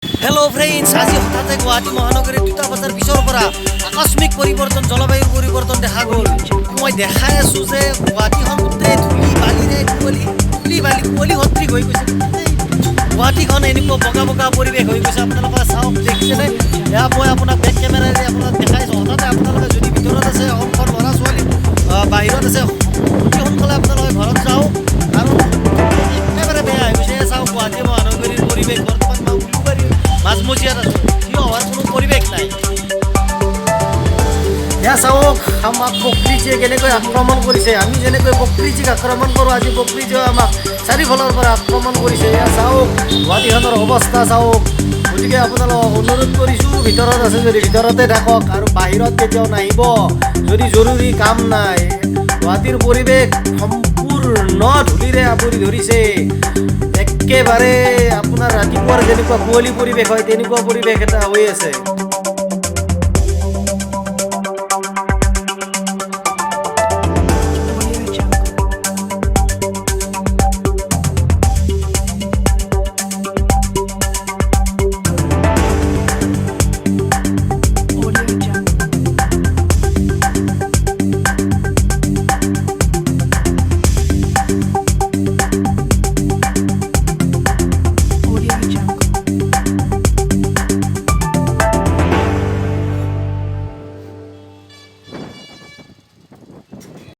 Hello' friends, আজি হঠাতে গুৱাহাটী মহানগৰীৰ দুটা বজাৰ পিছৰ পৰা আকস্মিক পৰিৱৰ্তন, জলবায়ুৰ পৰিৱৰ্তন দেখা গ'ল। মই দেখাই আছোঁ যে গুৱাহাটীখন গোটেই ধূলি বালিৰে কুঁৱলী সদৃশ হৈ গৈছে। গুৱাহাটীখন এনেকুৱা বগা বগা পৰিৱেশ হৈ গৈছে। আপোনালোকে চাওক, দেখিছেনে? এয়া মই আপোনাক বেক কেমেৰাৰে আপোনাক দেখাইছোঁ। হঠাতে আপোনালোকে যদি ভিতৰত আছে, সৰু ল'ৰা ছোৱালী বাহিৰত আছে, অতি সোনকালে আপোনালোকে ঘৰত যাওক, কাৰণ একেবাৰে বেয়া হৈ গৈছে। চাওক, গুৱাহাটী মহানগৰীৰ পৰিৱেশ বৰ্তমান মাজমজিয়াত আছোঁ, থিয় হোৱাৰ কোনো পৰিৱেশ নাই। এয়া চাওক, আমাক প্ৰকৃতিয়ে কেনেকৈ আক্ৰমণ কৰিছে। আমি যেনেকৈ প্ৰকৃতিক আক্ৰমণ কৰোঁ, আজি প্ৰকৃতিয়ে আমাক চাৰিওফালৰ পৰা আক্ৰমণ কৰিছে। এয়া চাওক, গুৱাহাটীখনৰ অৱস্থা চাওক। গতিকে আপোনালোকক অনুৰোধ কৰিছোঁ, ভিতৰত আছে যদি ভিতৰতে থাকক আৰু বাহিৰত কেতিয়াও নাহিব যদি জৰুৰী কাম নাই। গুৱাহাটীৰ পৰিৱেশ সম্পূৰ্ণ ধূলিৰে আৱৰি ধৰিছে। একেবাৰে আপোনাৰ ৰাতিপুৱাৰ যেনেকুৱা কুঁৱলী পৰিৱেশ হয়, তেনেকুৱা পৰিৱেশ এটা হৈ আছে।